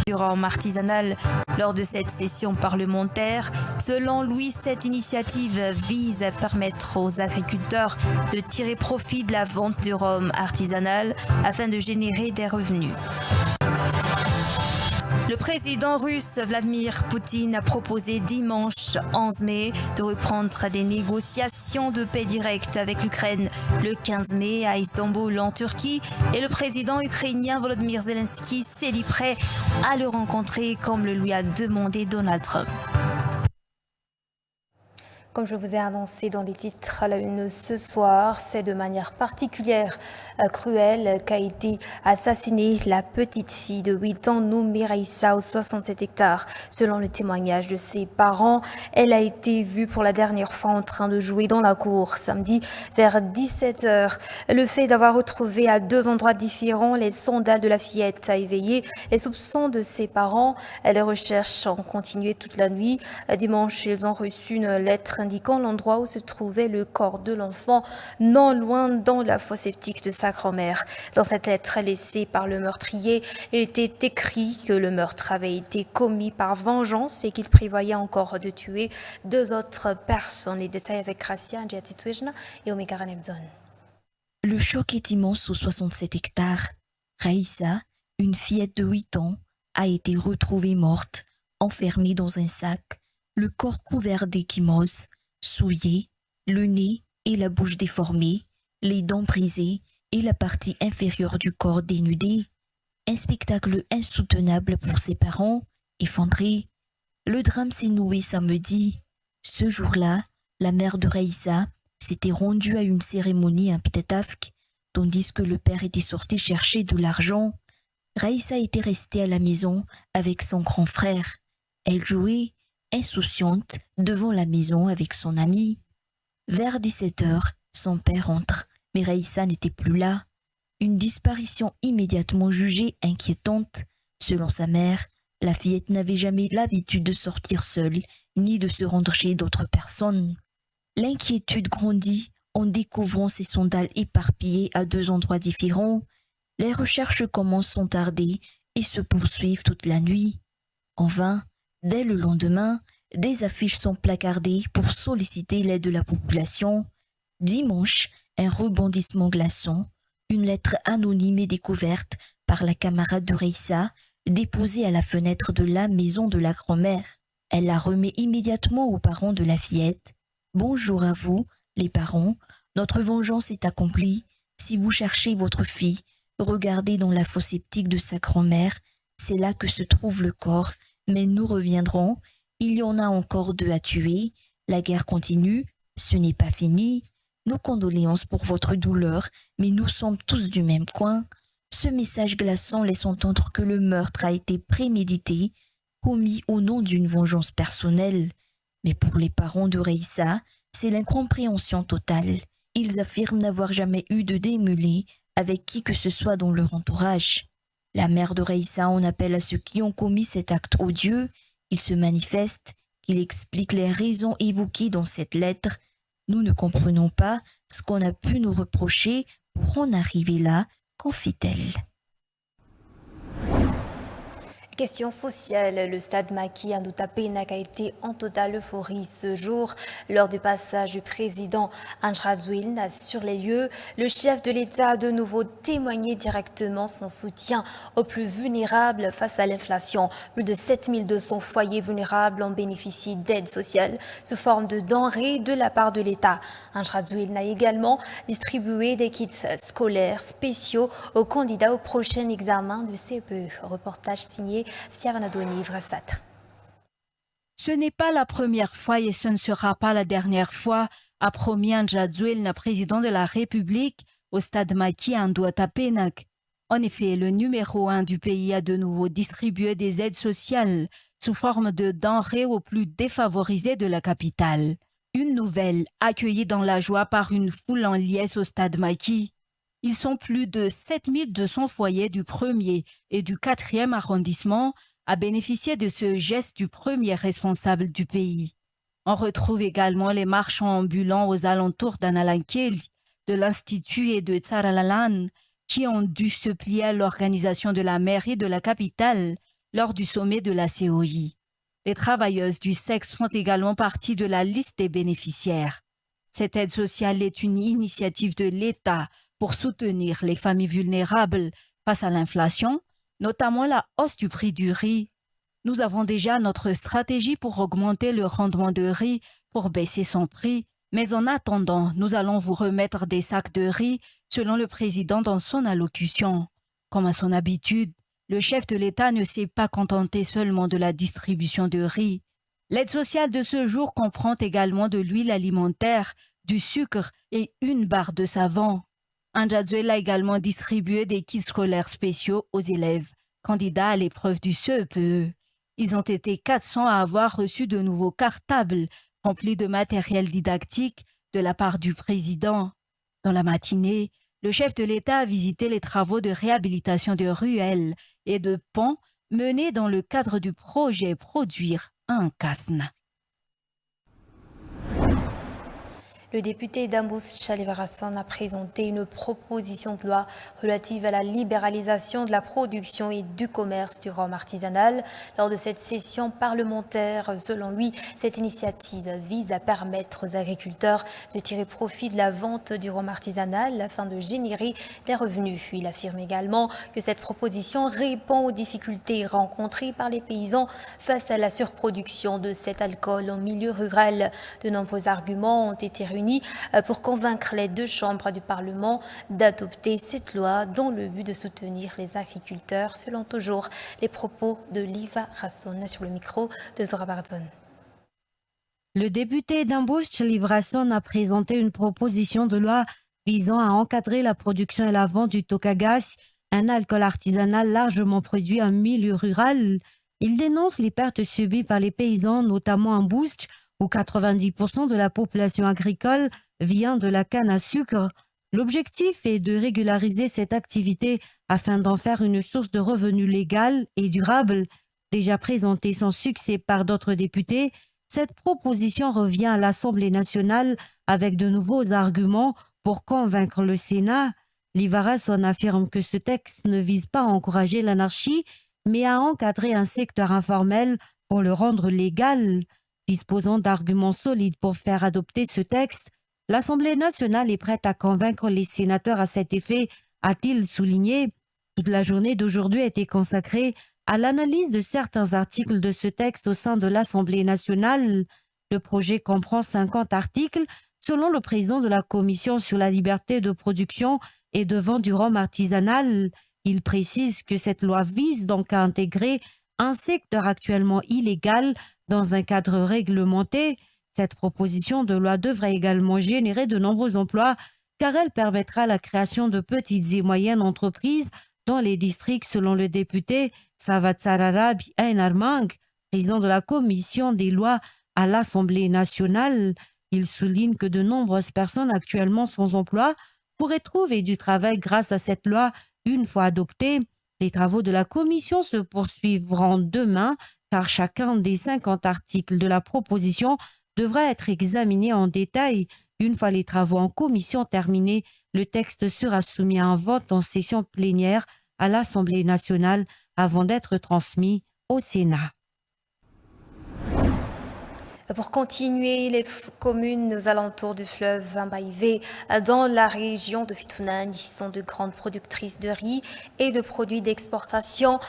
Du rhum artisanal lors de cette session parlementaire. Selon lui, cette initiative vise à permettre aux agriculteurs de tirer profit de la vente du rhum artisanal afin de générer des revenus. Le président russe Vladimir Poutine a proposé dimanche 11 mai de reprendre des négociations de paix directe avec l'Ukraine le 15 mai à Istanbul en Turquie et le président ukrainien Volodymyr Zelensky s'est dit prêt à le rencontrer comme le lui a demandé Donald Trump. Comme je vous ai annoncé dans les titres à la une ce soir, c'est de manière particulière cruelle qu'a été assassinée la petite fille de 8 ans nommée Raïssa aux 67 hectares. Selon le témoignage de ses parents, elle a été vue pour la dernière fois en train de jouer dans la cour samedi vers 17h. Le fait d'avoir retrouvé à 2 endroits différents les sandales de la fillette a éveillé les soupçons de ses parents. Les recherches ont continué toute la nuit. Dimanche, ils ont reçu une lettre indiquant l'endroit où se trouvait le corps de l'enfant, non loin dans la fosse septique de sa grand-mère. Dans cette lettre laissée par le meurtrier, il était écrit que le meurtre avait été commis par vengeance et qu'il prévoyait encore de tuer 2 autres personnes. Les détails avec Gracia Ndjatitwijna et Omega Ranebzon. Le choc est immense aux 67 hectares. Raïssa, une fillette de 8 ans, a été retrouvée morte, enfermée dans un sac, le corps couvert d'échymoses, souillé, le nez et la bouche déformés, les dents brisées et la partie inférieure du corps dénudée. Un spectacle insoutenable pour ses parents, effondrés. Le drame s'est noué samedi. Ce jour-là, la mère de Raïssa s'était rendue à une cérémonie à Ptetafk, tandis que le père était sorti chercher de l'argent. Raïssa était restée à la maison avec son grand frère. Elle jouait, insouciante, devant la maison avec son ami. Vers 17h, son père entre, mais Raïssa n'était plus là. Une disparition immédiatement jugée inquiétante. Selon sa mère, la fillette n'avait jamais l'habitude de sortir seule, ni de se rendre chez d'autres personnes. L'inquiétude grandit en découvrant ses sandales éparpillées à 2 endroits différents. Les recherches commencent sans tarder et se poursuivent toute la nuit. En vain, dès le lendemain, des affiches sont placardées pour solliciter l'aide de la population. Dimanche, un rebondissement glaçant, une lettre anonyme est découverte par la camarade de Raïssa, déposée à la fenêtre de la maison de la grand-mère. Elle la remet immédiatement aux parents de la fillette. « Bonjour à vous, les parents. Notre vengeance est accomplie. Si vous cherchez votre fille, regardez dans la fosse septique de sa grand-mère. C'est là que se trouve le corps. Mais nous reviendrons. Il y en a encore 2 à tuer. La guerre continue. Ce n'est pas fini. Nos condoléances pour votre douleur, mais nous sommes tous du même coin. » Ce message glaçant laisse entendre que le meurtre a été prémédité, commis au nom d'une vengeance personnelle. Mais pour les parents de Raïssa, c'est l'incompréhension totale. Ils affirment n'avoir jamais eu de démêlé avec qui que ce soit dans leur entourage. La mère de Raïssa en appelle à ceux qui ont commis cet acte odieux. Il se manifeste, qu'il explique les raisons évoquées dans cette lettre. Nous ne comprenons pas ce qu'on a pu nous reprocher pour en arriver là, confie-t-elle. Question sociale, le stade Maki à Ndoutapenak a été en totale euphorie ce jour. Lors du passage du président Anjradjouilna sur les lieux, le chef de l'État a de nouveau témoigné directement son soutien aux plus vulnérables face à l'inflation. Plus de 7200 foyers vulnérables ont bénéficié d'aides sociales sous forme de denrées de la part de l'État. Anjradjouilna a également distribué des kits scolaires spéciaux aux candidats au prochain examen du CPE. Reportage signé Ce n'est pas la première fois et ce ne sera pas la dernière fois, a promis Anjradjouilna, président de la République, au stade Maki à Ndoutapenak. En effet, le numéro 1 du pays a de nouveau distribué des aides sociales sous forme de denrées aux plus défavorisés de la capitale. Une nouvelle accueillie dans la joie par une foule en liesse au stade Maquis. Ils sont plus de 7200 foyers du 1er et du 4e arrondissement à bénéficier de ce geste du premier responsable du pays. On retrouve également les marchands ambulants aux alentours d'Analankeli, de l'Institut et de Tsaralalan, qui ont dû se plier à l'organisation de la mairie de la capitale lors du sommet de la COI. Les travailleuses du sexe font également partie de la liste des bénéficiaires. Cette aide sociale est une initiative de l'État pour soutenir les familles vulnérables face à l'inflation, notamment la hausse du prix du riz. Nous avons déjà notre stratégie pour augmenter le rendement de riz pour baisser son prix, mais en attendant, nous allons vous remettre des sacs de riz selon le président dans son allocution. Comme à son habitude, le chef de l'État ne s'est pas contenté seulement de la distribution de riz. L'aide sociale de ce jour comprend également de l'huile alimentaire, du sucre et une barre de savon. Ndjadzuel a également distribué des kits scolaires spéciaux aux élèves candidats à l'épreuve du CEPE. Ils ont été 400 à avoir reçu de nouveaux cartables remplis de matériel didactique de la part du président. Dans la matinée, le chef de l'État a visité les travaux de réhabilitation de ruelles et de ponts menés dans le cadre du projet Produire un Casne. Le député d'Ambous Tchalivarason a présenté une proposition de loi relative à la libéralisation de la production et du commerce du rhum artisanal. Lors de cette session parlementaire, selon lui, cette initiative vise à permettre aux agriculteurs de tirer profit de la vente du rhum artisanal afin de générer des revenus. Il affirme également que cette proposition répond aux difficultés rencontrées par les paysans face à la surproduction de cet alcool en milieu rural. De nombreux arguments ont été réunis pour convaincre les deux chambres du Parlement d'adopter cette loi dans le but de soutenir les agriculteurs, selon toujours les propos de Liva Rasson sur le micro de Zora Barzon. Le député d'Ambous Tchalivarason a présenté une proposition de loi visant à encadrer la production et la vente du tokagas, un alcool artisanal largement produit en milieu rural. Il dénonce les pertes subies par les paysans, notamment en Boust, où 90% de la population agricole vient de la canne à sucre. L'objectif est de régulariser cette activité afin d'en faire une source de revenus légale et durable. Déjà présentée sans succès par d'autres députés, cette proposition revient à l'Assemblée nationale avec de nouveaux arguments pour convaincre le Sénat. Livarasson affirme que ce texte ne vise pas à encourager l'anarchie, mais à encadrer un secteur informel pour le rendre légal. Disposant d'arguments solides pour faire adopter ce texte, l'Assemblée nationale est prête à convaincre les sénateurs à cet effet, a-t-il souligné. Toute la journée d'aujourd'hui a été consacrée à l'analyse de certains articles de ce texte au sein de l'Assemblée nationale. Le projet comprend 50 articles, selon le président de la Commission sur la liberté de production et de vente du rhum artisanal. Il précise que cette loi vise donc à intégrer un secteur actuellement illégal dans un cadre réglementé. Cette proposition de loi devrait également générer de nombreux emplois car elle permettra la création de petites et moyennes entreprises dans les districts selon le député Savatsarara Biainarmang, président de la commission des lois à l'Assemblée nationale. Il souligne que de nombreuses personnes actuellement sans emploi pourraient trouver du travail grâce à cette loi une fois adoptée. Les travaux de la commission se poursuivront demain car chacun des 50 articles de la proposition devra être examiné en détail. Une fois les travaux en commission terminés, le texte sera soumis à un vote en session plénière à l'Assemblée nationale avant d'être transmis au Sénat. Pour continuer, les communes aux alentours du fleuve Mbaïvé, dans la région de Fitounane, sont de grandes productrices de riz et de produits d'exportation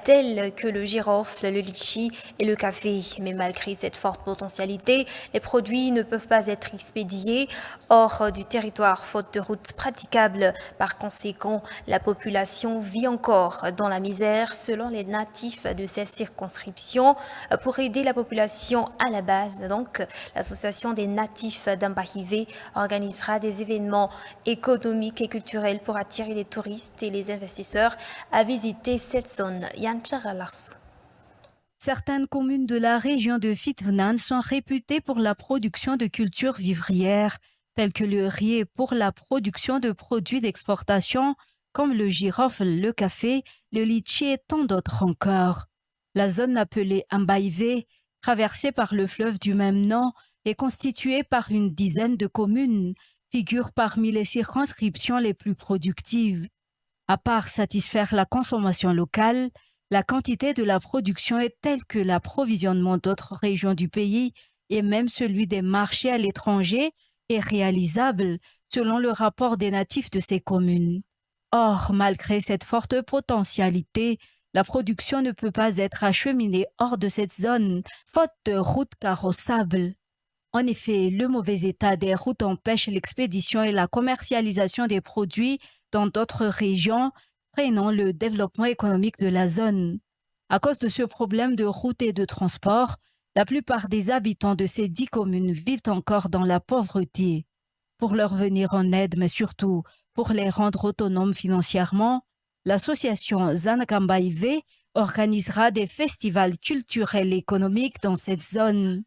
tels que le girofle, le litchi et le café. Mais malgré cette forte potentialité, les produits ne peuvent pas être expédiés hors du territoire faute de routes praticables. Par conséquent, la population vit encore dans la misère selon les natifs de ces circonscriptions. Pour aider la population à la base, donc, l'association des natifs d'Ambahivé organisera des événements économiques et culturels pour attirer les touristes et les investisseurs à visiter cette zone. Yanchara Larsou. Certaines communes de la région de Fitvenan sont réputées pour la production de cultures vivrières, telles que le riz et pour la production de produits d'exportation, comme le girofle, le café, le litchi et tant d'autres encore. La zone appelée Ambaïvé, traversée par le fleuve du même nom, est constituée par une dizaine de communes, figure parmi les circonscriptions les plus productives. À part satisfaire la consommation locale, la quantité de la production est telle que l'approvisionnement d'autres régions du pays et même celui des marchés à l'étranger est réalisable selon le rapport des natifs de ces communes. Or, malgré cette forte potentialité, la production ne peut pas être acheminée hors de cette zone, faute de routes carrossables. En effet, le mauvais état des routes empêche l'expédition et la commercialisation des produits dans d'autres régions, freinant le développement économique de la zone. À cause de ce problème de route et de transport, la plupart des habitants de ces 10 communes vivent encore dans la pauvreté. Pour leur venir en aide, mais surtout pour les rendre autonomes financièrement, l'association Zanakambaïvé organisera des festivals culturels et économiques dans cette zone.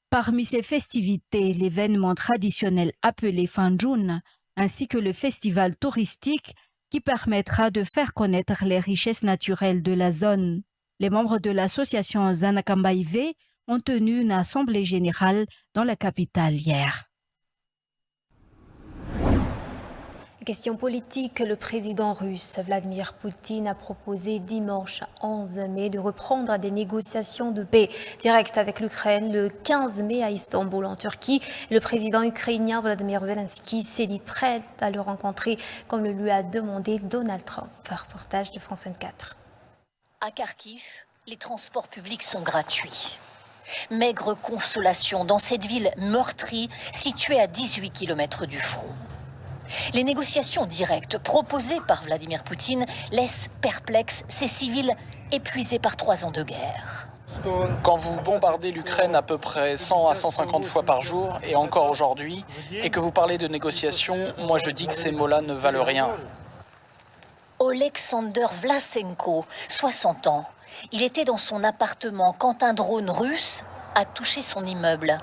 Parmi ces festivités, l'événement traditionnel appelé Fanjun, ainsi que le festival touristique qui permettra de faire connaître les richesses naturelles de la zone. Les membres de l'association Zanakambaïvé ont tenu une assemblée générale dans la capitale hier. Question politique, le président russe Vladimir Poutine a proposé dimanche 11 mai de reprendre des négociations de paix directes avec l'Ukraine le 15 mai à Istanbul en Turquie. Le président ukrainien Volodymyr Zelensky s'est dit prêt à le rencontrer comme le lui a demandé Donald Trump. Reportage de France 24. À Kharkiv, les transports publics sont gratuits. Maigre consolation dans cette ville meurtrie située à 18 km du front. Les négociations directes proposées par Vladimir Poutine laissent perplexes ces civils épuisés par 3 ans de guerre. Quand vous bombardez l'Ukraine à peu près 100 à 150 fois par jour, et encore aujourd'hui, et que vous parlez de négociations, moi je dis que ces mots-là ne valent rien. Oleksandr Vlasenko, 60 ans. Il était dans son appartement quand un drone russe a touché son immeuble.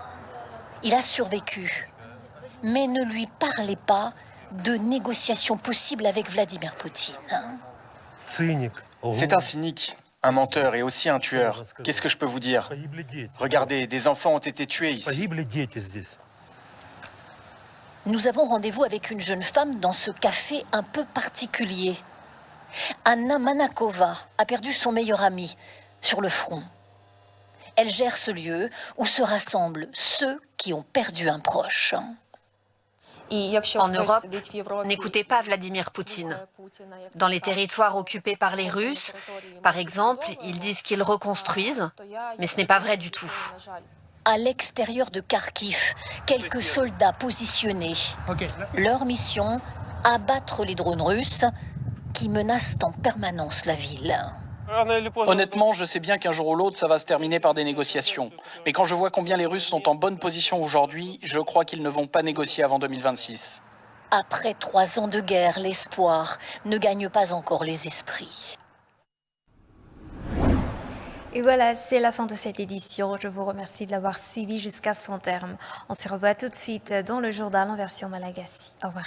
Il a survécu, mais ne lui parlez pas de négociations possibles avec Vladimir Poutine. C'est un cynique, un menteur et aussi un tueur. Qu'est-ce que je peux vous dire? Regardez, des enfants ont été tués ici. Nous avons rendez-vous avec une jeune femme dans ce café un peu particulier. Anna Manakova a perdu son meilleur ami sur le front. Elle gère ce lieu où se rassemblent ceux qui ont perdu un proche. En Europe, n'écoutez pas Vladimir Poutine. Dans les territoires occupés par les Russes, par exemple, ils disent qu'ils reconstruisent, mais ce n'est pas vrai du tout. À l'extérieur de Kharkiv, quelques soldats positionnés. Leur mission, abattre les drones russes qui menacent en permanence la ville. Honnêtement, je sais bien qu'un jour ou l'autre, ça va se terminer par des négociations. Mais quand je vois combien les Russes sont en bonne position aujourd'hui, je crois qu'ils ne vont pas négocier avant 2026. Après 3 ans de guerre, l'espoir ne gagne pas encore les esprits. Et voilà, c'est la fin de cette édition. Je vous remercie de l'avoir suivi jusqu'à son terme. On se revoit tout de suite dans le journal en version malagasy. Au revoir.